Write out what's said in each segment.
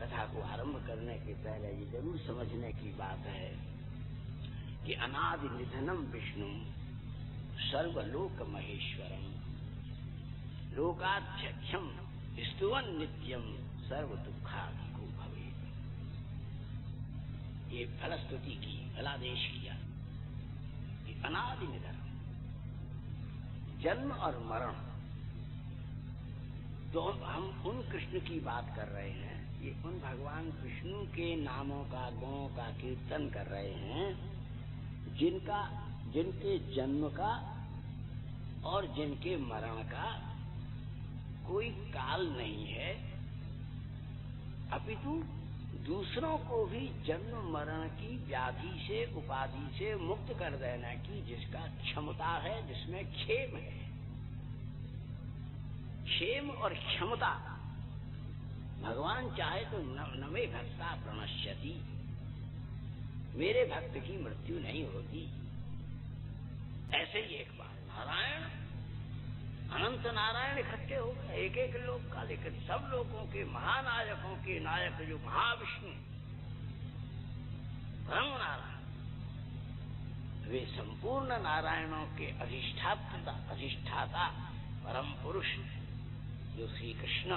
कथा को आरंभ करने के पहले ये जरूर समझने की बात है कि अनादि निधनम विष्णु सर्वलोक महेश्वरम लोकाध्यक्षम स्तुवन नित्यम सर्व दुखाधिको भवे। ये फलस्तुति की, फलादेश किया कि अनादि निधनम, जन्म और मरण, तो हम उन कृष्ण की बात कर रहे हैं, ये उन भगवान विष्णु के नामों का, गुणों का कीर्तन कर रहे हैं जिनके जन्म का और जिनके मरण का कोई काल नहीं है, अपितु दूसरों को भी जन्म मरण की व्याधि से, उपाधि से मुक्त कर देने की जिसका क्षमता है, जिसमें क्षेम है। क्षेम और क्षमता, भगवान चाहे तो नमे भक्ता प्रणश्यति, मेरे भक्त की मृत्यु नहीं होती। ऐसे ही एक बार नारायण, अनंत नारायण इकट्ठे हो गए एक एक लोक का, लेकिन सब लोगों के महानायकों के नायक जो महाविष्णु ब्रह्म नारायण, वे संपूर्ण नारायणों के अधिष्ठाता परम पुरुष जो श्री कृष्ण,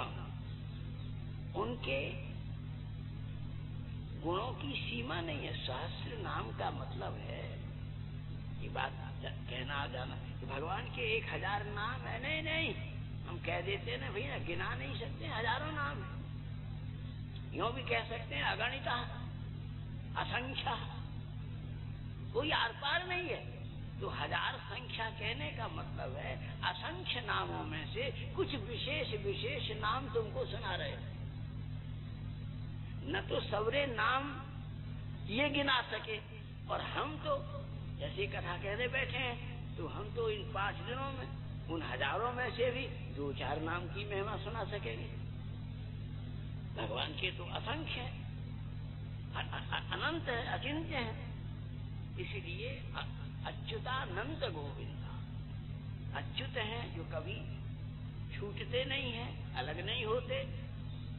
उनके गुणों की सीमा नहीं है। सहस्र नाम का मतलब है, ये बात कहना जाना कि भगवान के 1000 नाम है, नहीं, हम कह देते ना भैया, गिना नहीं सकते, हजारों नाम है। यूं भी कह सकते हैं अगणित, असंख्य, कोई आर पार नहीं है। तो 1000 संख्या कहने का मतलब है असंख्य नामों में से कुछ विशेष नाम तुमको सुना रहे हैं। न तो सबरे नाम ये गिना सके, और हम तो जैसे कथा कहने बैठे हैं, तो हम तो इन 5 दिनों में उन हजारों में से भी 2-4 नाम की महिमा सुना सकेंगे। भगवान के तो असंख्य है, अनंत है, अचिंत्य है। इसलिए अच्युतानंत गोविंदा, अच्युत हैं जो कभी छूटते नहीं हैं, अलग नहीं होते।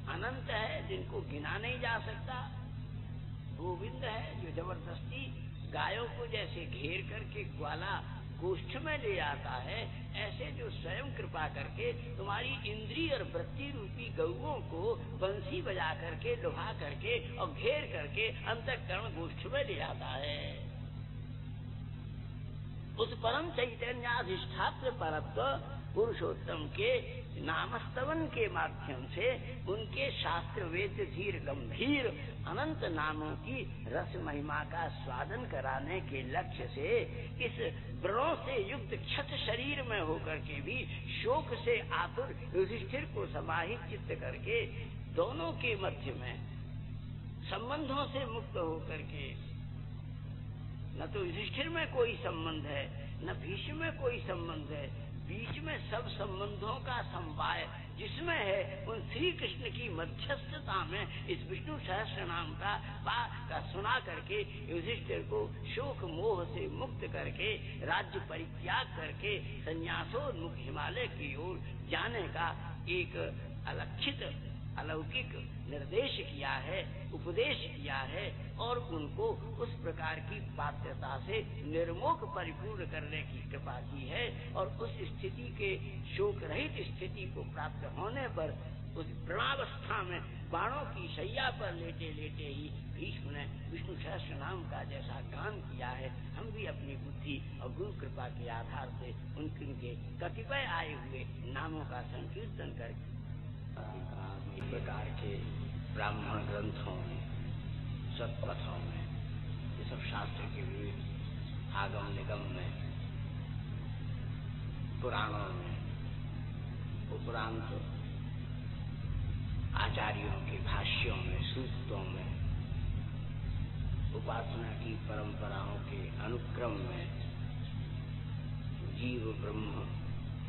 अनंत है जिनको गिना नहीं जा सकता। गोविंद है जो जबरदस्ती गायों को जैसे घेर करके ग्वाला गोष्ठ में ले आता है, ऐसे जो स्वयं कृपा करके तुम्हारी इंद्रिय और वृत्ति रूपी गौओं को बंसी बजा करके, लुभा करके और घेर करके अंतःकरण गोष्ठ में ले आता है। उस परम चैतन्याधिष्ठात्र परत्व पुरुषोत्तम के नामस्तवन के माध्यम से उनके शास्त्र वेद धीर गंभीर अनंत नामों की रस महिमा का स्वादन कराने के लक्ष्य से इस व्रणों से युक्त क्षत शरीर में होकर के भी शोक से आतुर युधिष्ठिर को समाहित चित्त करके दोनों के मध्य में संबंधों से मुक्त होकर के, न तो युधिष्ठिर में कोई संबंध है, न भीष्म में कोई संबंध है, बीच में सब संबंधों का समवाय जिसमें है, उन श्री कृष्ण की मध्यस्थता में इस विष्णु सहस्त्र नाम का सुना करके युधिष्ठिर को शोक मोह से मुक्त करके राज्य परित्याग करके संन्यासोन्मुख हिमालय की ओर जाने का एक अलक्षित अलौकिक निर्देश किया है, उपदेश किया है, और उनको उस प्रकार की पात्रता से निर्मोह परिपूर्ण करने की कृपा की है। और उस स्थिति के शोक रहित स्थिति को प्राप्त होने पर उस व्रणावस्था में बाणों की शैया पर लेटे लेटे ही भीष्म ने विष्णु सहस्त्र नाम का जैसा गान किया है, हम भी अपनी बुद्धि और गुरु कृपा के आधार से उनके कतिपय आए हुए नामों का संकीर्तन करके इस प्रकार के ब्राह्मण ग्रंथों में, सत्पथों में, ये सब शास्त्र के विविध आगम निगम में, पुराणों में, उपरांत आचार्यों के भाष्यों में, सूक्तों में, उपासना की परंपराओं के अनुक्रम में जीव, ब्रह्म,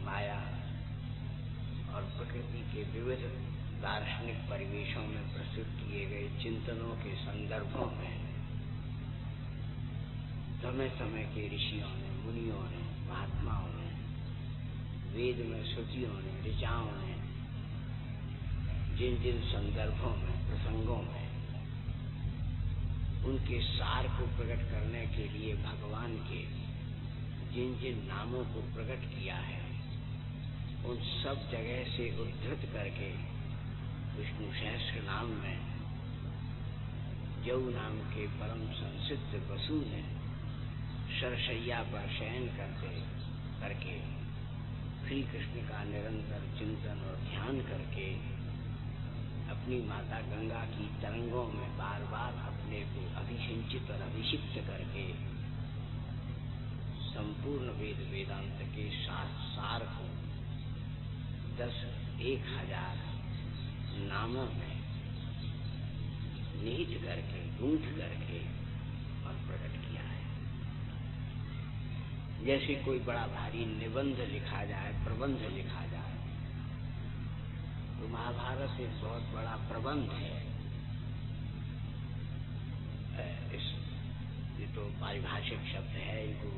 माया और प्रकृति के विविध दार्शनिक परिवेशों में प्रस्तुत किए गए चिंतनों के संदर्भों में समय समय के ऋषियों ने, मुनियों ने, महात्माओं ने, वेद में श्रुतियों ने, ऋचाओं ने जिन जिन संदर्भों में प्रसंगों में उनके सार को प्रकट करने के लिए भगवान के जिन जिन नामों को प्रकट किया है उन सब जगह से उद्धृत करके विष्णु सहस्त्र नाम में जौ नाम के परम संसिद्ध वसु ने सरशैया पर शयन करके श्री कृष्ण का निरंतर चिंतन और ध्यान करके अपनी माता गंगा की तरंगों में बार बार अपने को अभिसिंचित और अभिषिक्त करके संपूर्ण वेद वेदांत के सार को 10,000 नामों में निहित करके गूंथ करके और प्रकट किया है। जैसे कोई बड़ा भारी निबंध लिखा जाए, प्रबंध लिखा जाए, तो महाभारत एक बहुत बड़ा प्रबंध है। ये तो पारिभाषिक शब्द है, इनको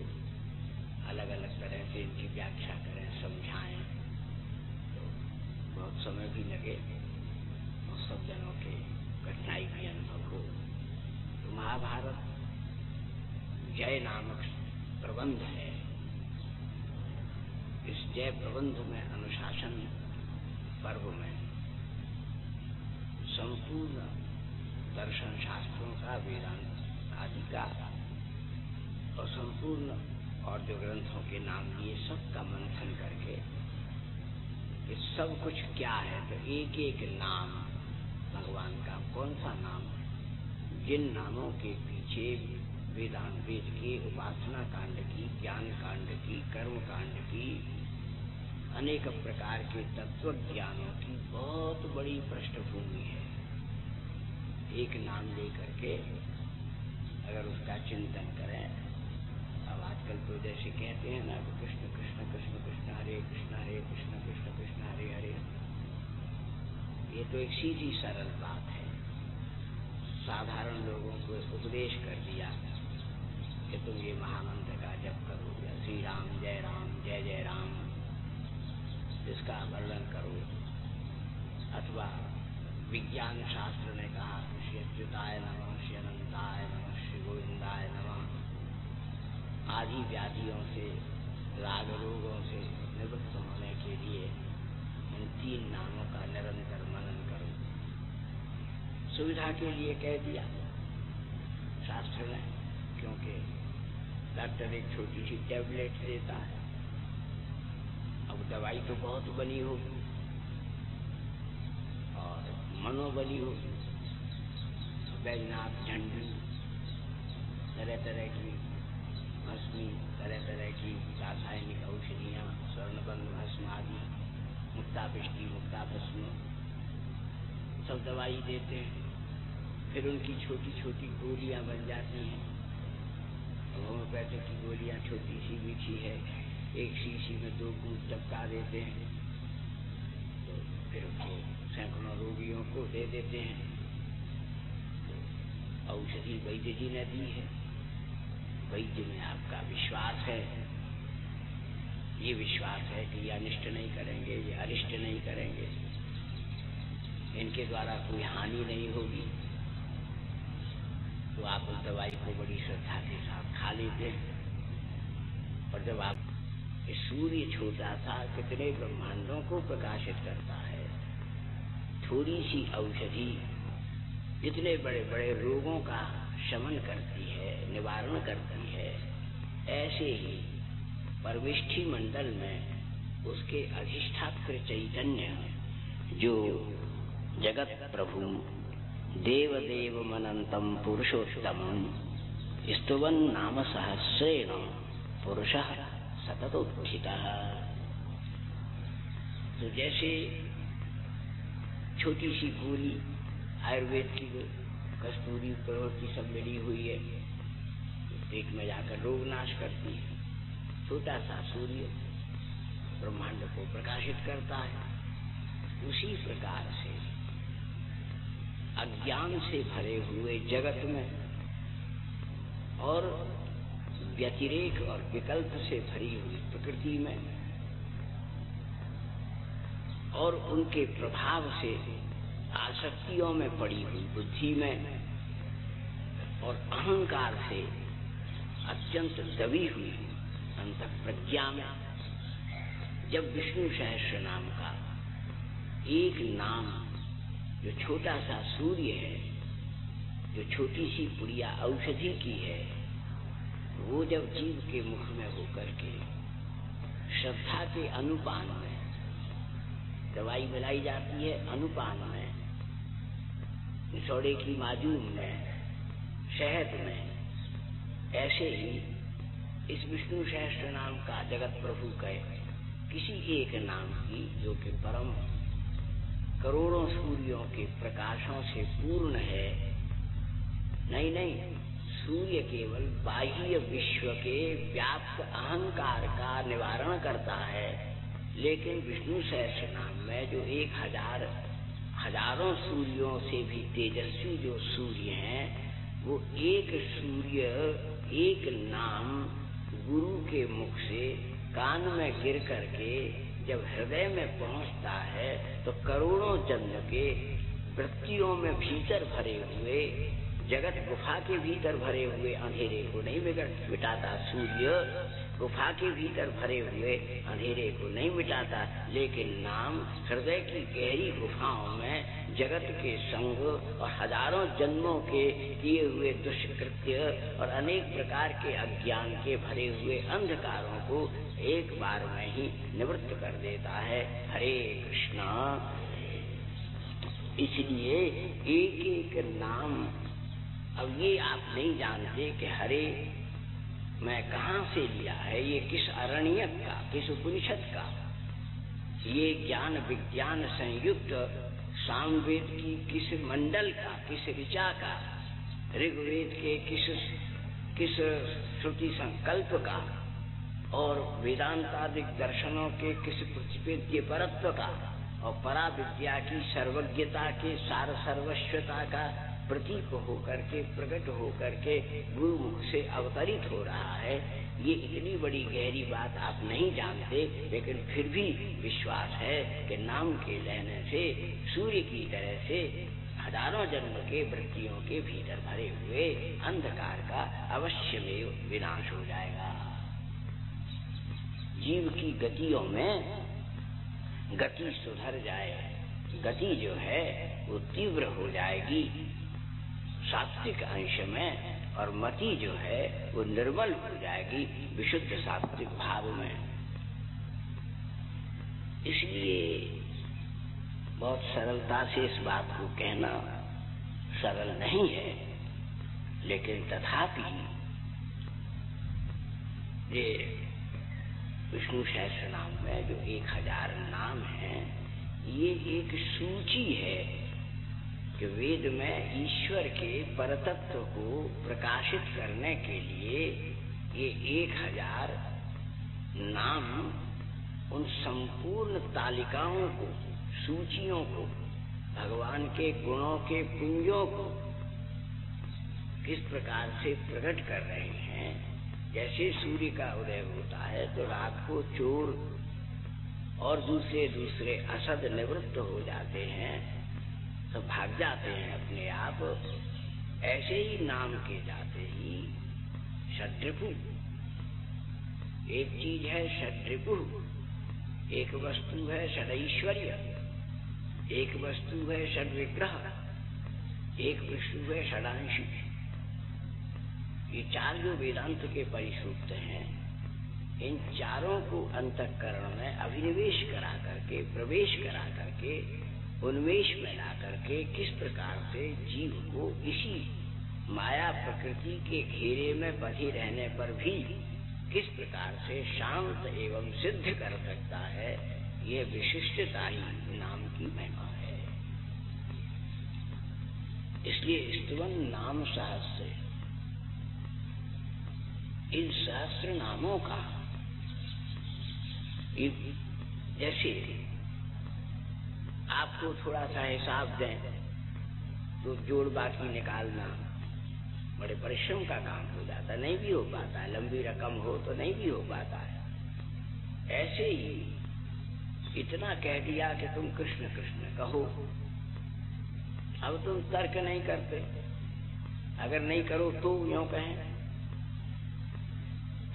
अलग अलग तरह से इनकी व्याख्या करें, समझाएं तो बहुत समय भी लगे और सब जनों के कठिनाई भी अनुभव हो। तो महाभारत जय नामक प्रबंध है। इस जय प्रबंध में अनुशासन पर्व में संपूर्ण दर्शन शास्त्रों का, वेदांत आदि का और संपूर्ण और जो ग्रंथों के नाम लिए सबका मंथन करके ये सब कुछ क्या है, तो एक एक नाम भगवान का कौन सा नाम, जिन नामों के पीछे वेदांत वेद के उपासना कांड की, ज्ञान कांड की, कर्म कांड की, अनेक प्रकार के तत्व ज्ञानों की बहुत बड़ी पृष्ठभूमि है। एक नाम लेकर के अगर उसका चिंतन करें, अब आजकल तो जैसे कहते हैं ना, कृष्ण कृष्ण कृष्ण कृष्ण हरे कृष्ण कृष्ण कृष्ण हरे हरे, ये तो एक सीधी सरल बात है। साधारण लोगों को उपदेश कर दिया कि तुम ये महामंत्र का जप करो, या श्री राम जय जय राम इसका वर्णन करो, अथवा विज्ञान शास्त्र ने कहा श्री अच्युताय नमः, श्री अनंताय नमः, श्री गोविंदाय नमः आदि व्याधियों से, राग रोगों से निवृत्त होने के लिए इन 3 नामों का निरंतर मनन करो। सुविधा के लिए कह दिया शास्त्र ने, क्योंकि डॉक्टर एक छोटी सी टैबलेट देता है। अब दवाई तो बहुत बनी होगी और मनोबली होगी, बैजनाथ झंडी, तरह तरह की भस्मी, तरह तरह की रासायनिक औषधियाँ, स्वर्णबंध भस्म आदि, मुक्तापिष्टि, मुक्ताभस्म, सब दवाई देते हैं। फिर उनकी छोटी छोटी गोलियां बन जाती हैं। होम्योपैथिक की गोलियां छोटी सी मीठी है, एक शीशी में 2 बूंद टपका देते हैं, तो फिर उसको सैकड़ों रोगियों को दे देते हैं। तो औषधि वैद्य जी ने दी है, वैद्य में आपका विश्वास है, ये विश्वास है कि ये अनिष्ट नहीं करेंगे, ये अरिष्ट नहीं करेंगे, इनके द्वारा कोई हानि नहीं होगी, तो आप उस दवाई को बड़ी श्रद्धा के साथ खा लेते हैं। और जब आप सूर्य छोटा सा कितने ब्रह्मांडों को प्रकाशित करता है, थोड़ी सी औषधि जितने बड़े बड़े रोगों का शमन करती है, निवारण करती है, ऐसे ही परमिष्ठी मंडल में उसके अधिष्ठात्र चैतन्य जो जगत प्रभु देव देवमनंतम पुरुषोत्तमं स्तुवन् नाम सहस्रेण पुरुषः सततोत्थितः। तो जैसे छोटी सी गोली आयुर्वेद की कस्तूरी प्रवृत्ति सब मिली हुई है, पेट में जाकर रोग नाश करती है, छोटा सा सूर्य ब्रह्मांड को प्रकाशित करता है। उसी प्रकार से अज्ञान से भरे हुए जगत में और व्यतिरेक और विकल्प से भरी हुई प्रकृति में और उनके प्रभाव से आसक्तियों में पड़ी हुई बुद्धि में और अहंकार से अत्यंत दबी हुई अंतःप्रज्ञा में जब विष्णु सहस्र नाम का एक नाम, जो छोटा सा सूर्य है, जो छोटी सी पुड़िया औषधि की है, वो जब जीव के मुख में होकर के श्रद्धा के अनुपान में, दवाई मिलाई जाती है अनुपान में, सोडे की माजून में, शहद में, ऐसे ही इस विष्णु सहस्त्र नाम का जगत प्रभु के किसी एक नाम की, जो कि परम करोड़ों सूर्यों के प्रकाशों से पूर्ण है, नहीं, सूर्य केवल बाह्य विश्व के व्याप्त अहंकार का निवारण करता है, लेकिन विष्णु सहस्र नाम में जो 1000 हजारों सूर्यों से भी तेजस्वी जो सूर्य हैं, वो एक सूर्य, एक नाम गुरु के मुख से कान में गिर करके जब हृदय में पहुंचता है तो करोड़ों जन्म के वृत्तियों में भीतर भरे हुए, जगत गुफा के भीतर भरे हुए अंधेरे को नहीं मिटाता, सूर्य गुफा के भीतर भरे हुए अंधेरे को नहीं मिटाता, लेकिन नाम हृदय की गहरी गुफाओं में जगत के संग और हजारों जन्मों के किए हुए दुष्कृत्य और अनेक प्रकार के अज्ञान के भरे हुए अंधकारों को एक बार में ही निवृत्त कर देता है। हरे कृष्णा। इसलिए एक एक नाम, अब ये आप नहीं जानते कि हरे मैं कहाँ से लिया है, ये किस अरण्यक का, किस उपनिषद का, ये ज्ञान विज्ञान संयुक्त सामवेद की किस मंडल का, किस ऋचा का, ऋग्वेद के किस श्रुति संकल्प का और वेदांतादिक दर्शनों के किस प्रतिपेद्य परत्व का और परा विद्या की सर्वज्ञता के सार सर्वस्वता का प्रतीक होकर के, प्रकट होकर के गुरु मुख से अवतरित हो रहा है। ये इतनी बड़ी गहरी बात आप नहीं जानते, लेकिन फिर भी विश्वास है कि नाम के लेने से सूर्य की तरह से हजारों जन्म के वृत्तियों के भीतर भरे हुए अंधकार का अवश्य में विनाश हो जाएगा। जीव की गतियों में गति सुधर जाए, गति जो है वो तीव्र हो जाएगी सात्विक अंश में, और मति जो है वो निर्मल हो जाएगी विशुद्ध सात्विक भाव में। इसलिए बहुत सरलता से इस बात को कहना सरल नहीं है, लेकिन तथापि ये विष्णु सहस्र नाम में जो 1000 नाम हैं, ये एक सूची है कि वेद में ईश्वर के परतत्व को प्रकाशित करने के लिए ये 1000 नाम उन संपूर्ण तालिकाओं को, सूचियों को, भगवान के गुणों के पुंजों को किस प्रकार से प्रकट कर रहे हैं। जैसे सूर्य का उदय होता है तो रात को चोर और दूसरे असद निवृत्त हो जाते हैं, तो भाग जाते हैं अपने आप। ऐसे ही नाम के जाते ही षड्रिपु, एक चीज है षड्रिपु, एक वस्तु है षडैश्वर्य, एक वस्तु है षड्विग्रह, एक वस्तु है षडांशु। ये 4 जो वेदांत के परिसूक्त हैं, इन चारों को अंतःकरण में अभिनिवेश करा करके, प्रवेश करा करके, उन्मेष में ला करके किस प्रकार से जीव को इसी माया प्रकृति के घेरे में बंधे रहने पर भी किस प्रकार से शांत एवं सिद्ध कर सकता है, ये विशिष्टता ही नाम की महिमा है। इसलिए स्तवन नाम सहस्र, इन सहस्र नामों का जैसे आपको थोड़ा सा हिसाब दें तो जोड़ बाकी निकालना बड़े परिश्रम का काम हो जाता, नहीं भी हो पाता है, लंबी रकम हो तो नहीं भी हो पाता है। ऐसे ही इतना कह दिया कि तुम कृष्ण कृष्ण कहो, अब तुम तर्क नहीं करते, अगर नहीं करो तो यूं कहें,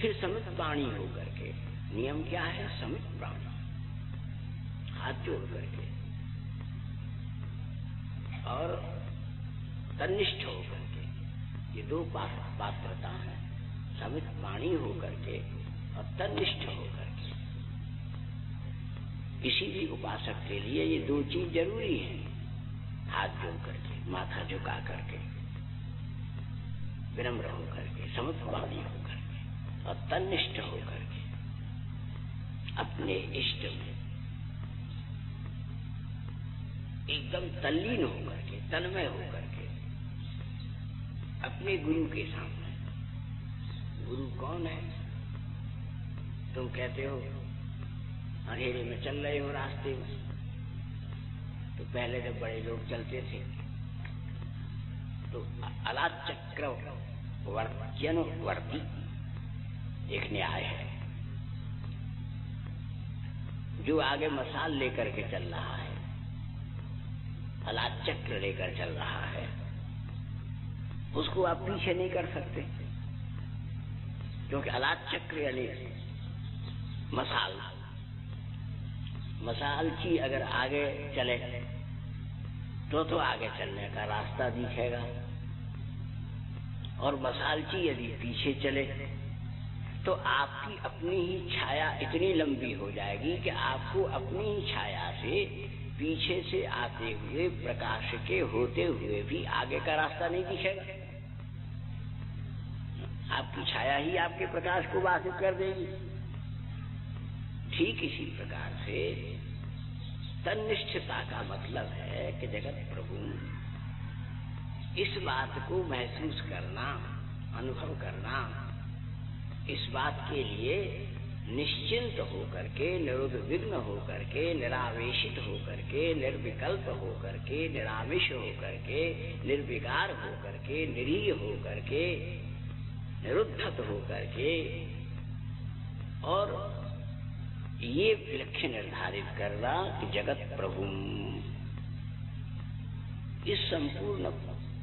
फिर समित प्राणी होकर के, नियम क्या है? समित प्राणी, हाथ जोड़ करके और तन्निष्ठ होकर के, ये दो पात्रता है, समित प्राणी होकर के और तन्निष्ठ होकर के। किसी भी उपासक के लिए ये दो चीज जरूरी है, हाथ जोड़ करके, माथा झुका करके, विनम्र होकर के, समित प्राणी होकर के और तन्निष्ठ होकर के, अपने इष्ट में एकदम तल्लीन होकर के, तन्मय होकर के, अपने गुरु के सामने। गुरु कौन है? तुम कहते हो अंधेरे में चल रहे हो रास्ते में, तो पहले जब बड़े लोग चलते थे तो अलाचक्र वर्ती एक न्याय है, जो आगे मसाल लेकर के चल रहा है, अलाचक्र लेकर चल रहा है, उसको आप पीछे नहीं कर सकते, क्योंकि अलाचक्र यानी मसाल, मसालची अगर आगे चले तो आगे चलने का रास्ता दिखेगा, और मसालची यदि पीछे चले तो आपकी अपनी ही छाया इतनी लंबी हो जाएगी कि आपको अपनी ही छाया से पीछे से आते हुए प्रकाश के होते हुए भी आगे का रास्ता नहीं दिखेगा। आपकी छाया ही आपके प्रकाश को बाधित कर देगी। ठीक इसी प्रकार से तन्निष्ठता का मतलब है कि जगत प्रभु इस बात को महसूस करना, अनुभव करना, इस बात के लिए निश्चिंत होकर के, निरुद्विग्न होकर के, निरावेशित होकर के, निर्विकल्प होकर के, निरामिष होकर के, निर्विकार होकर के, निरीह होकर के, निरुद्धत होकर के, और ये लक्ष्य निर्धारित करना कि जगत प्रभु, इस संपूर्ण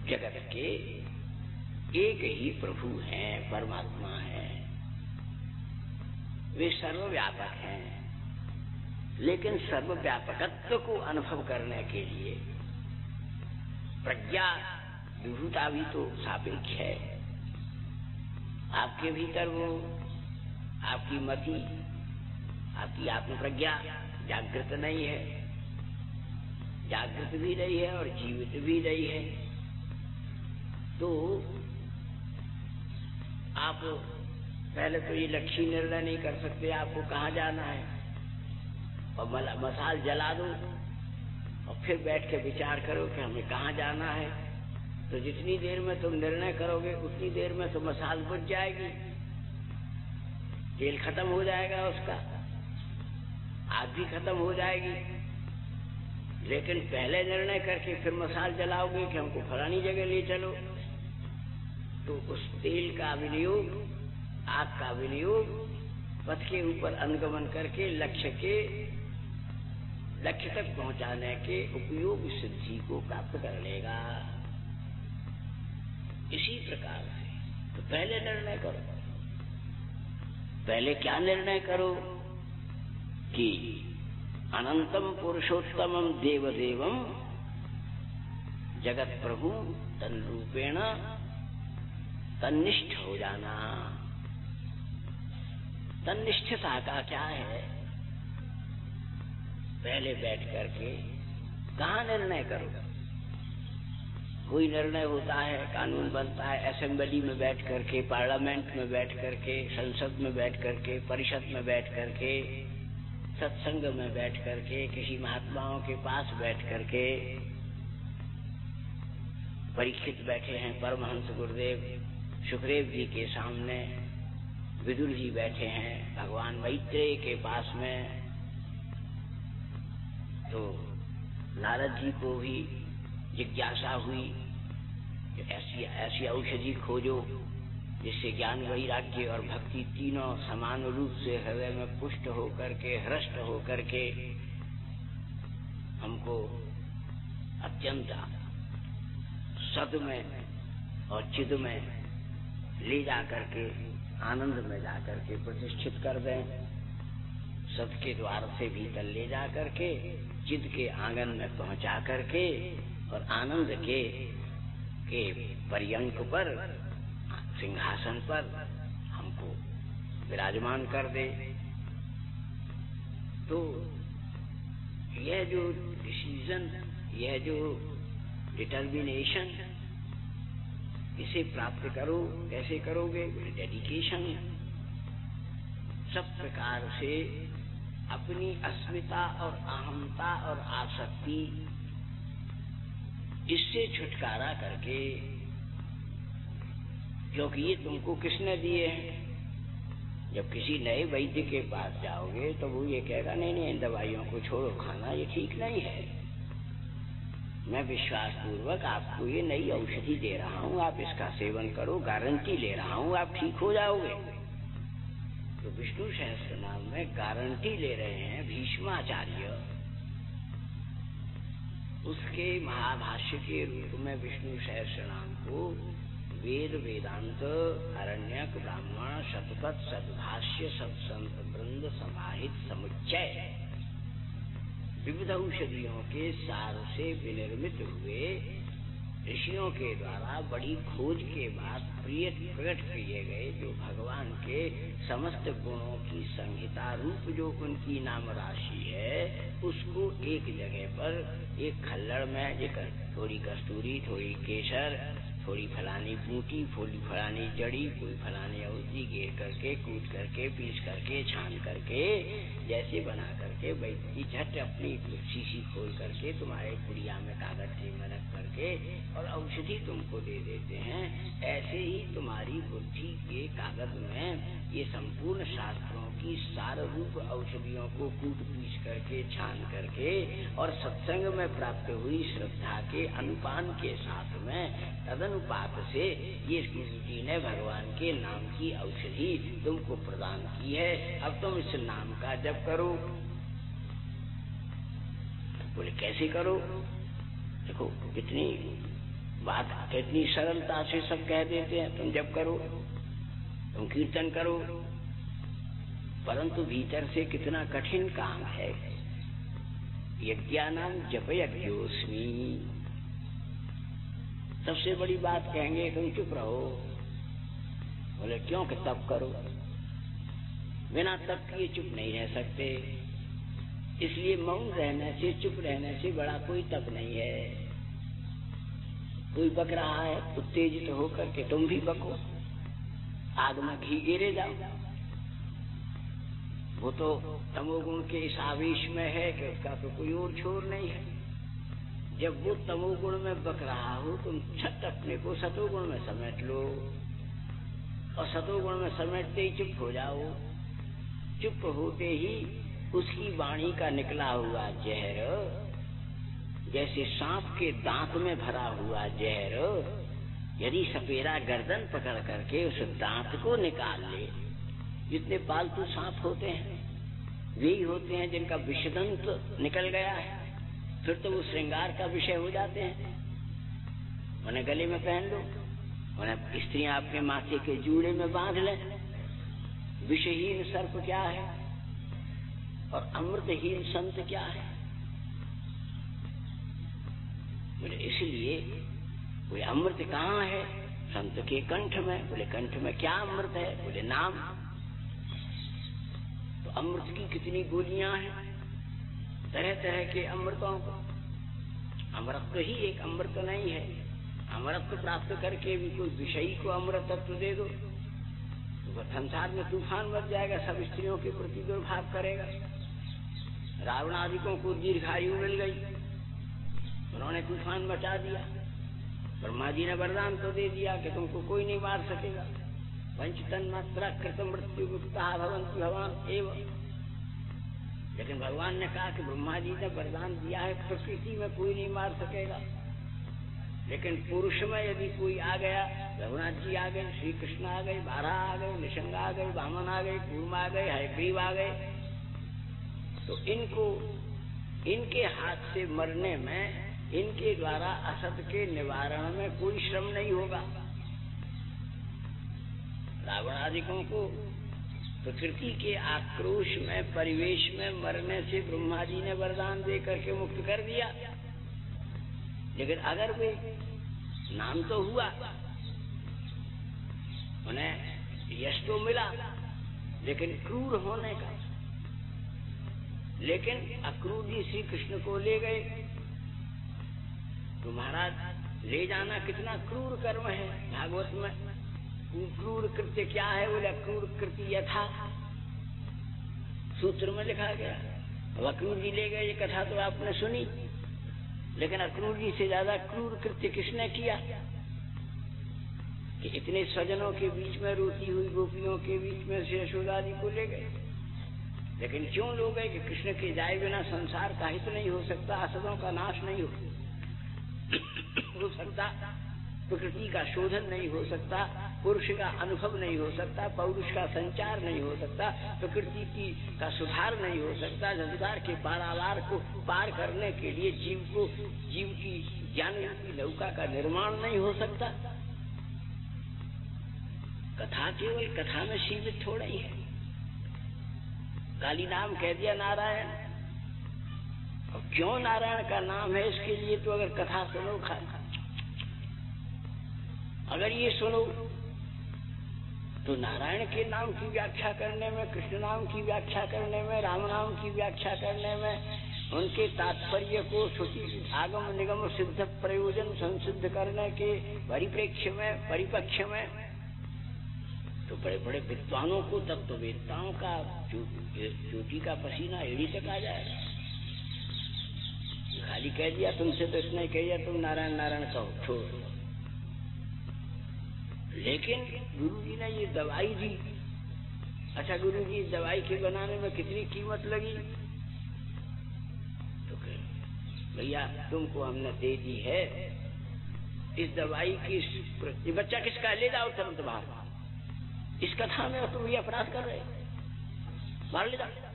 जगत के एक ही प्रभु हैं, परमात्मा हैं, वे सर्वव्यापक हैं, लेकिन सर्वव्यापकत्व को अनुभव करने के लिए प्रज्ञा विभूता भी तो सापेक्ष है। आपके भीतर वो आपकी मति, आपकी आत्म प्रज्ञा जागृत नहीं है, जागृत भी नहीं है और जीवित भी नहीं है, तो आप पहले तो ये लक्ष्य निर्णय नहीं कर सकते आपको कहाँ जाना है, और मसाल जला दो और फिर बैठ के विचार करो कि हमें कहाँ जाना है, तो जितनी देर में तुम निर्णय करोगे उतनी देर में तो मसाल बुझ जाएगी, तेल खत्म हो जाएगा, उसका आग भी खत्म हो जाएगी। लेकिन पहले निर्णय करके फिर मसाल जलाओगे कि हमको फलानी जगह ले चलो, तो उस तेल का विनियोग, आग का विनियोग पथ के ऊपर अनुगमन करके लक्ष्य तक पहुंचाने के उपयोग सिद्धि को प्राप्त कर लेगा। इसी प्रकार से तो पहले निर्णय करो, पहले क्या निर्णय करो कि अनंतम पुरुषोत्तमम देवदेवम जगत प्रभु तन रूपेण तन्निष्ठ हो जाना। तन्निष्ठता का क्या है? पहले बैठ करके कहाँ निर्णय करो? कोई निर्णय होता है, कानून बनता है असेंबली में बैठ करके, पार्लियामेंट में बैठ करके, संसद में बैठ करके, परिषद में बैठ करके, सत्संग में बैठ करके, किसी महात्माओं के पास बैठ करके। परीक्षित बैठे हैं परमहंस गुरुदेव सुखदेव जी के सामने, विदुर जी बैठे हैं भगवान मैत्रेय के पास में, तो नारद जी को भी जिज्ञासा हुई कि ऐसी औषधि खोजो जिससे ज्ञान, वैराग्य और भक्ति तीनों समान रूप से हृदय में पुष्ट होकर के, हृष्ट होकर के हमको अत्यंत सद में और चिद में ले जाकर के आनंद में जाकर के प्रतिष्ठित कर दें। सत के द्वार से भीतर ले जाकर के चिद के आंगन में पहुंचा करके और आनंद के पर्यंक पर सिंहासन पर हमको विराजमान कर दे। तो यह जो डिसीजन, यह जो डिटर्मिनेशन, इसे प्राप्त करो। कैसे करोगे? डेडिकेशन। सब प्रकार से अपनी अस्मिता और अहंता और आसक्ति, इससे छुटकारा करके, क्योंकि ये तुमको किसने दिए हैं? जब किसी नए वैद्य के पास जाओगे तो वो ये कहेगा नहीं नहीं इन दवाइयों को छोड़ो, खाना ये ठीक नहीं है। मैं विश्वास पूर्वक आपको ये नई औषधि दे रहा हूँ, आप इसका सेवन करो, गारंटी ले रहा हूँ आप ठीक हो जाओगे। तो विष्णु सहस्त्र नाम में गारंटी ले रहे हैं भीष्माचार्य। उसके महाभाष्य के रूप में विष्णु सहस्त्र नाम को वेद, वेदांत, अरण्यक, ब्राह्मण, शतपथ, सद्भाष्य, सत्संत वृंद, समाहित समुच्चय, विविध औषधियों के सार से विनिर्मित हुए ऋषियों के द्वारा बड़ी खोज के बाद प्रकट किए गए जो भगवान के समस्त गुणों की संहिता रूप जो उनकी नाम राशि है, उसको एक जगह पर एक खल्लड़ में एक थोड़ी कस्तूरी, थोड़ी केसर, थोड़ी फलानी बूटी, थोड़ी फलानी जड़ी, कोई फलानी औषधि गेर करके, कूट करके, पीस करके, छान करके, जैसे बना करके वैद्य झट अपनी शीशी खोल करके तुम्हारे पुड़िया में कागज में रख करके और औषधि तुमको दे देते हैं। ऐसे ही तुम्हारी बुद्धि के कागज में ये संपूर्ण शास्त्रों की सार रूप औषधियों को कूट पीस करके, छान करके और सत्संग में प्राप्त हुई श्रद्धा के अनुपान के साथ में तदनुपात से ये गुरुजी ने भगवान के नाम की औषधि तुमको प्रदान की है। अब तुम इस नाम का जप करो। बोले कैसे करो? देखो कितनी बात, कितनी सरलता से सब कह देते हैं। तुम जप करो, तुम कीर्तन करो, परंतु भीतर से कितना कठिन काम है। यज्ञानां जप यज्ञोस्मि। सबसे बड़ी बात कहेंगे तुम चुप रहो। बोले क्यों? कि तप करो। बिना तप किए चुप नहीं रह सकते। इसलिए मौन रहने से, चुप रहने से बड़ा कोई तप नहीं है। कोई बक रहा है, उत्तेजित होकर के तुम भी बको, आग में घी गिरे जाओ। वो तो तमोगुण के इस आवेश में है कि उसका तो कोई और छोर नहीं है। जब वो तमोगुण में बक रहा हो, तुम छट अपने को सतोगुण में समेट लो और सतोगुण में समेटते ही चुप हो जाओ। चुप होते ही उसकी वाणी का निकला हुआ जहर, जैसे सांप के दांत में भरा हुआ जहर, यदि सपेरा गर्दन पकड़ करके उस दांत को निकाल ले, जितने पालतू सांप होते हैं वही होते हैं जिनका विषदंत निकल गया है, फिर तो वो श्रृंगार का विषय हो जाते हैं। उन्हें गले में पहन लो, उन्हें स्त्रियां अपने माथे के जूड़े में बांध लें। विषहीन सर्प क्या है और अमृतहीन संत क्या है? बोले इसलिए बोले अमृत कहाँ है? संत के कंठ में। बोले कंठ में क्या अमृत है? बोले नाम। तो अमृत की कितनी गोलियां हैं, तरह तरह के अमृतों को। अमृत ही एक अमृत नहीं है। अमृत प्राप्त करके भी कोई विषयी को अमृत तत्व दे दो तो संसार में तूफान मच जाएगा, सब स्त्रियों के प्रति दुर्भाव करेगा। रावण आदिकों को दीर्घायु मिल गई, उन्होंने तूफान मचा दिया। ब्रह्मा जी ने वरदान तो दे दिया कि तुमको कोई नहीं मार सकेगा। पंचतन्मात्रा कृत मृत्यु मुक्ता भवन्ति भवान एव। लेकिन भगवान ने कहा कि ब्रह्मा जी ने वरदान दिया है, प्रकृति में कोई नहीं मार सकेगा, लेकिन पुरुष में यदि कोई आ गया, रघुनाथ जी आ गए, श्री कृष्ण आ गए, बारह आ गए, निशंग आ गए, वामन आ गए, कूर्म आ गए, हयग्रीव आ गए, तो इनको इनके हाथ से मरने में इनके द्वारा असत के निवारण में कोई श्रम नहीं होगा। रावणादिकों को प्रकृति के आक्रोश में, परिवेश में मरने से ब्रह्मा जी ने वरदान दे करके मुक्त कर दिया। लेकिन अगर वे नाम तो हुआ, उन्हें यश तो मिला, लेकिन क्रूर होने का। लेकिन अक्रूर जी श्री कृष्ण को ले गए, तो महाराज ले जाना कितना क्रूर कर्म है। भागवत में क्रूर कृत्य क्या है, बोले अक्रूर कृत्य यथा, सूत्र में लिखा गया। अब अक्रूर जी ले गए, ये कथा तो आपने सुनी, लेकिन अक्रूर जी से ज्यादा क्रूर कृत्य किसने किया कि इतने स्वजनों के बीच में, रोती हुई गोपियों के बीच में से यशोदा जी को ले गए। लेकिन क्यों लोग गए कि कृष्ण के जाए बिना संसार का हित नहीं हो सकता, असदों का नाश नहीं हो सकता, प्रकृति का शोधन नहीं हो सकता, पुरुष का अनुभव नहीं हो सकता, पौरुष का संचार नहीं हो सकता, प्रकृति की का सुधार नहीं हो सकता, संसार के पारावार को पार करने के लिए जीव की ज्ञान की नौका का निर्माण नहीं हो सकता। कथा केवल कथा में सीमित थोड़ा ही है। काली नाम कह दिया नारायण, और क्यों नारायण का नाम है इसके लिए तो अगर कथा सुनो, अगर ये सुनो तो नारायण के नाम की व्याख्या करने में, कृष्ण नाम की व्याख्या करने में, राम नाम की व्याख्या करने में, उनके तात्पर्य को श्रुति आगम निगम सिद्ध प्रयोजन संसिद्ध करने के परिप्रेक्ष्य में, परिपक्ष में, तो बड़े बड़े विद्वानों को, तत्ववेत्ताओं का चोटी का पसीना एड़ी तक आ जाएगा। खाली कह दिया तुमसे तो इसने कह दिया तुम नारायण नारायण कहो, छोड़। लेकिन गुरु जी ने ये दवाई दी। अच्छा, गुरु जी दवाई के बनाने में कितनी कीमत लगी? तो भैया तुमको हमने दे दी है इस दवाई की। ये बच्चा किसका, ले जाओ तुरंत बाहर। इस कथा में तुम ये अपराध कर रहे, बाहर ले जाओ।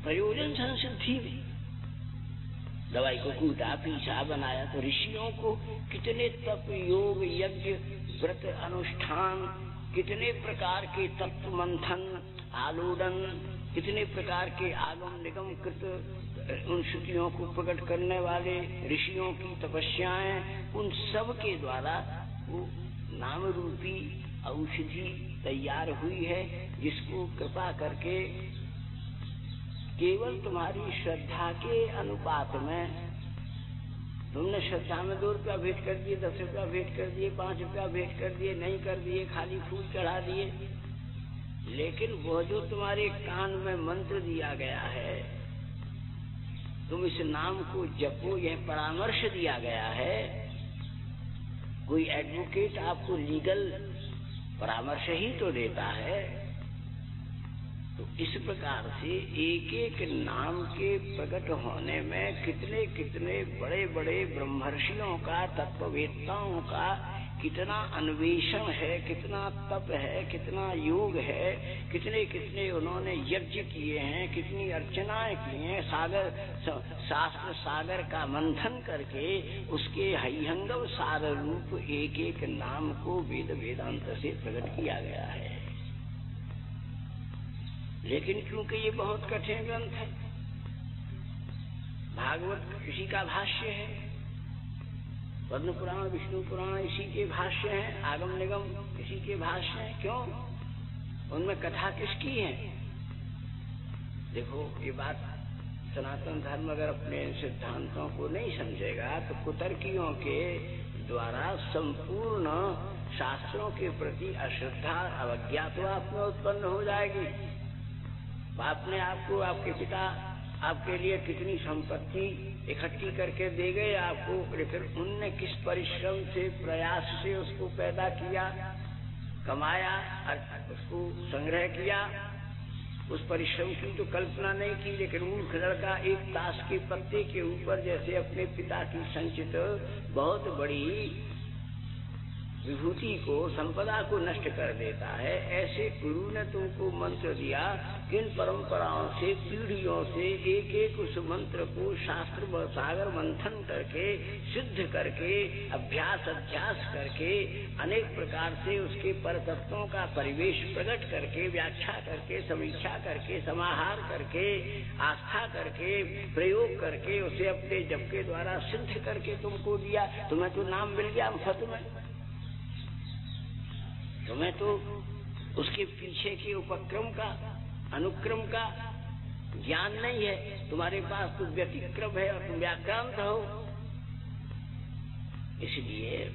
प्रयोजन संसिद्धि में दवाई को कूटा पीसा बनाया, तो ऋषियों को कितने तप योग यज्ञ व्रत अनुष्ठान, कितने प्रकार के तत्व मंथन आलोडन, कितने प्रकार के आगम निगम कृत उन श्रुतियों को प्रकट करने वाले ऋषियों की तपस्याएं, उन सब के द्वारा वो नाम रूपी औषधि तैयार हुई है, जिसको कृपा करके केवल तुम्हारी श्रद्धा के अनुपात में, तुमने श्रद्धा में 2 रुपया भेंट कर दिए, 10 रुपया भेंट कर दिए, 5 रुपया भेंट कर दिए, नहीं कर दिए, खाली फूल चढ़ा दिए, लेकिन वो जो तुम्हारे कान में मंत्र दिया गया है, तुम इस नाम को जपो, यह परामर्श दिया गया है। कोई एडवोकेट आपको लीगल परामर्श ही तो देता है। तो इस प्रकार से एक एक नाम के प्रकट होने में कितने कितने बड़े बड़े ब्रह्मर्षियों का, तत्ववेत्ताओं का कितना अन्वेषण है, कितना तप है, कितना योग है, कितने कितने उन्होंने यज्ञ किए हैं, कितनी अर्चनाएं की हैं, शास्त्र सागर का मंथन करके उसके हरिहंगम सार रूप एक एक नाम को वेद वेदांत से प्रकट किया गया है। लेकिन क्योंकि ये बहुत कठिन ग्रंथ है, भागवत इसी का भाष्य है, पद्म पुराण विष्णु पुराण इसी के भाष्य हैं, आगम निगम इसी के भाष्य हैं, क्यों? उनमें कथा किसकी है? देखो ये बात, सनातन धर्म अगर अपने सिद्धांतों को नहीं समझेगा तो कुतर्कियों के द्वारा संपूर्ण शास्त्रों के प्रति अश्रद्धा अवज्ञा तो आप में उत्पन्न हो जाएगी। आपने आपको, आपके पिता आपके लिए कितनी संपत्ति इकट्ठी करके दे गए आपको, लेकिन उनने किस परिश्रम से, प्रयास से उसको पैदा किया, कमाया, उसको संग्रह किया, उस परिश्रम की तो कल्पना नहीं की। लेकिन मूर्ख लड़का एक ताश के पत्ते के ऊपर जैसे अपने पिता की संचित बहुत बड़ी विभूति को, संपदा को नष्ट कर देता है, ऐसे गुरु ने तुमको मंत्र दिया किन परंपराओं से, पीढ़ियों से एक एक उस मंत्र को शास्त्र सागर मंथन करके, सिद्ध करके, अभ्यास अध्यास करके, अनेक प्रकार से उसके परतत्वों का परिवेश प्रकट करके, व्याख्या करके, समीक्षा करके, समाहार करके, आस्था करके, प्रयोग करके, उसे अपने जप के द्वारा सिद्ध करके तुमको दिया। तुम्हें तो नाम मिल गया मुफ्त में, तुम्हें तो उसके पीछे के उपक्रम का, अनुक्रम का ज्ञान नहीं है। तुम्हारे पास तो व्यतिक्रम है और तुम व्याक्रांत हो। इसलिए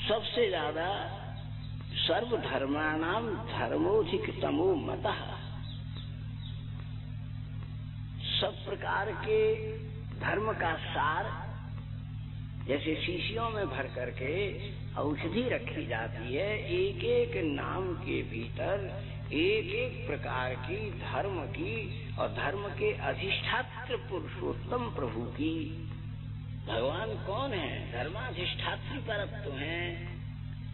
सबसे ज्यादा सर्वधर्माणाम धर्मोधिकतमो मतः, सब प्रकार के धर्म का सार जैसे शीशियों में भर करके औषधि रखी जाती है, एक एक नाम के भीतर एक एक प्रकार की धर्म की और धर्म के अधिष्ठात्र पुरुषोत्तम प्रभु की। भगवान कौन है? धर्माधिष्ठात्री परत्व हैं,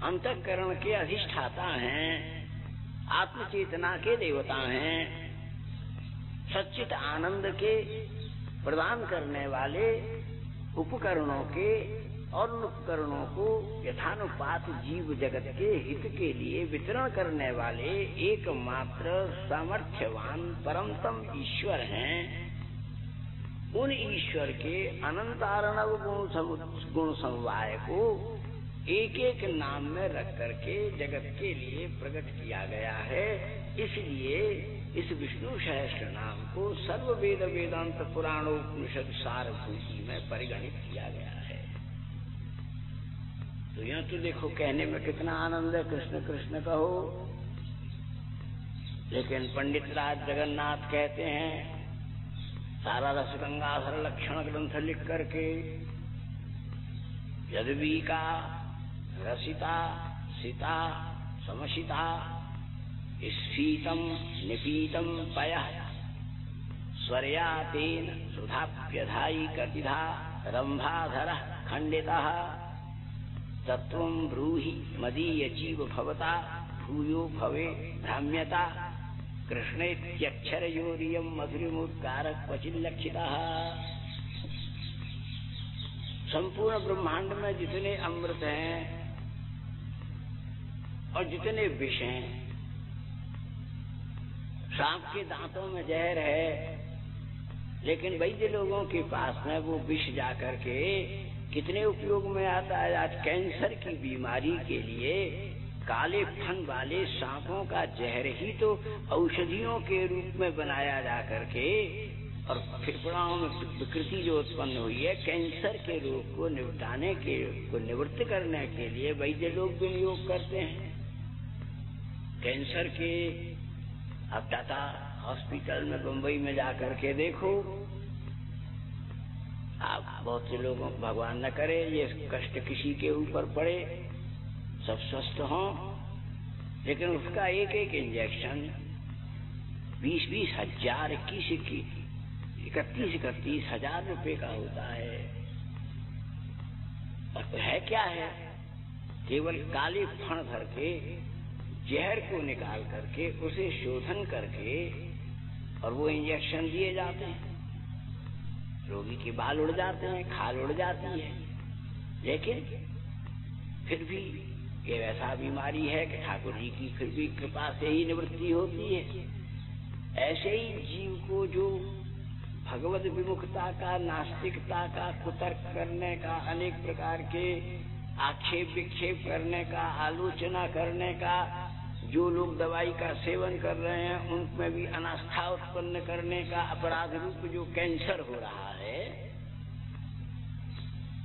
अंतःकरण के अधिष्ठाता हैं, आत्मचेतना के देवता हैं, सच्चित आनंद के प्रदान करने वाले, उपकरणों के और उन उपकरणों को यथानुपात जीव जगत के हित के लिए वितरण करने वाले एकमात्र सामर्थ्यवान परमतम ईश्वर हैं। उन ईश्वर के अनंतार्णव गुण समवाय को एक एक नाम में रख करके जगत के लिए प्रकट किया गया है। इसलिए इस विष्णु सहस्त्र नाम को सर्व वेद वेदांत पुराणोपनिषद सारभूति में परिगणित किया गया है। तो यहाँ तो देखो, कहने में कितना आनंद है, कृष्ण कृष्ण कहो, लेकिन पंडित राज जगन्नाथ कहते हैं सारा रस गंगाधर लक्षण ग्रंथ लिख करके यद्वी का रसिता सीता समशिता स्फीतम निपीतम पयः स्वर्या तेन सुधाप्यधायी कतिधा रंभाधरः खंडितः तत्वं ब्रूहि मदीय जीव भवता भूयो भवे भ्राम्यता कृष्णेत्यक्षरयोरियं मधुरिमुद्गारः क्वचिल्लक्षितः। संपूर्ण ब्रह्मांड में जितने अमृत हैं और जितने विष हैं, सांप के दांतों में जहर है, लेकिन वैद्य लोगों के पास में वो विष जाकर के कितने उपयोग में आता है। आज कैंसर की बीमारी के लिए काले फन वाले सांपों का जहर ही तो औषधियों के रूप में बनाया जा करके और फेफड़ाओं में विकृति जो उत्पन्न हुई है, कैंसर के रोग को निपटाने के को निवृत्त करने के लिए वैद्य लोग विनियोग करते हैं। कैंसर के अब टाटा हॉस्पिटल में बंबई में जाकर के देखो आप, बहुत से लोगों को भगवान न करे ये कष्ट किसी के ऊपर पड़े, सब स्वस्थ हों, लेकिन उसका एक एक इंजेक्शन 20-20 हजार 31 हजार रुपए का होता है। और है क्या है? केवल काले फण भर के जहर को निकाल करके उसे शोधन करके और वो इंजेक्शन दिए जाते हैं। रोगी के बाल उड़ जाते हैं, खाल उड़ जाती है, लेकिन फिर भी ये वैसा बीमारी है कि ठाकुर जी की फिर भी कृपा से ही निवृत्ति होती है। ऐसे ही जीव को जो भगवत विमुखता का, नास्तिकता का, कुतर्क करने का, अनेक प्रकार के आक्षेप विक्षेप करने का, आलोचना करने का, जो लोग दवाई का सेवन कर रहे हैं उनमें भी अनास्था उत्पन्न करने का अपराध रूप जो कैंसर हो रहा है,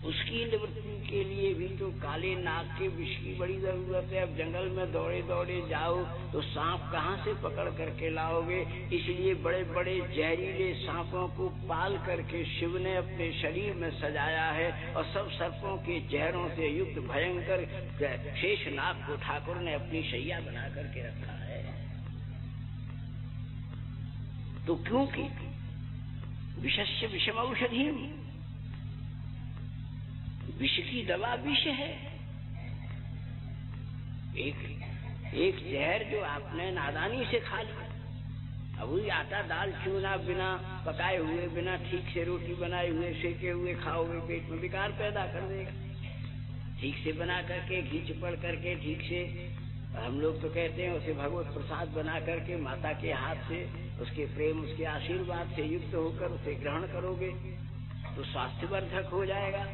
उसकी निवृत्ति के लिए भी तो काले नाग के विष की बड़ी जरूरत है। अब जंगल में दौड़े दौड़े जाओ तो सांप कहाँ से पकड़ करके लाओगे? इसलिए बड़े बड़े जहरीले सांपों को पाल करके शिव ने अपने शरीर में सजाया है और सब सर्पों के जहरों से युक्त भयंकर शेष नाग को ठाकुर ने अपनी शैया बना करके रखा है। तो क्योंकि विषस्य विषम औषधि, विष की दवा विष है। एक जहर जो आपने नादानी से खा लिया। अब वही आटा दाल चूना बिना पकाए हुए, बिना ठीक से रोटी बनाए हुए, सेके हुए खाओगे, पेट में विकार पैदा कर देगा। ठीक से बना करके, घी चिपड़ करके, ठीक से, हम लोग तो कहते हैं उसे भगवत प्रसाद बना करके माता के हाथ से, उसके प्रेम, उसके आशीर्वाद से युक्त होकर उसे ग्रहण करोगे तो स्वास्थ्यवर्धक हो जाएगा।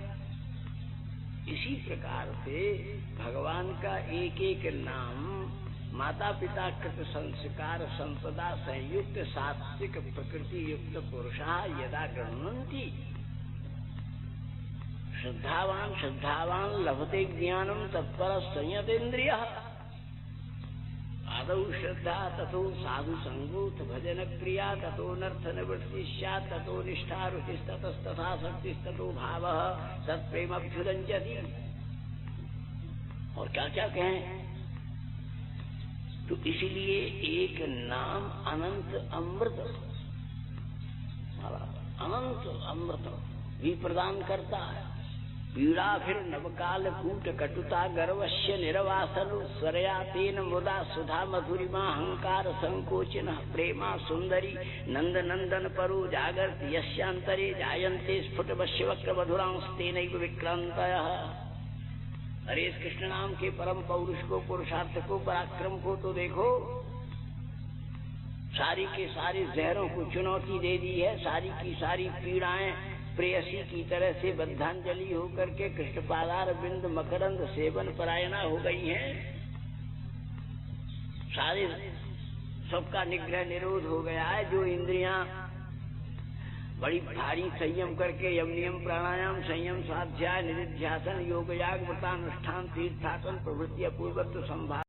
इसी प्रकार से भगवान का एक एक नाम माता पिता कृत संस्कार संपदा संयुक्त सात्विक प्रकृति युक्त पुरुषा यदा गृह्णन्ति श्रद्धावान श्रद्धावान लभते ज्ञानम तत्पर संयतेन्द्रियः आदौ श्रद्धा ततो साधु संगोत भजन क्रिया ततो नर्थ निवृत्ति स्यात् ततो निष्ठा रुचिस्ततस्तथा शक्तिस्ततो भावः तत्प्रेमभ्युदञ्चति। और क्या क्या कहें। तो इसलिए एक नाम अनंत अमृत, अनंत अमृत भी प्रदान करता है। पीड़ा फिर नवकाल कूट कटुता गर्वस्य निर्वासन स्वरया तेन मुदा सुधा मधुरिमा अहंकार संकोचन प्रेमा सुंदरी नंद नंदन परो जागर्त यस्यांतरे जायन्ते स्फुट वश्यवक्र मधुरांस्तेनैव विक्रांतयः। अरे इस कृष्ण नाम के परम पौरुष को, पुरुषार्थ को, पराक्रम को तो देखो, सारी के सारी जहरों को चुनौती दे दी है। सारी की सारी पीड़ाएं प्रेयसी की तरह से बद्धांजलि होकर के कृष्ण पादार बिंद मकरंद सेवन परायणा हो गई हैं। सारे सबका निग्रह निरोध हो गया है। जो इंद्रियां बड़ी भारी संयम करके यम नियम प्राणायाम संयम स्वाध्याय निधिध्यासन योग याग व्रतानुष्ठान तीर्थाटन प्रवृत्ति पूर्वक संभाव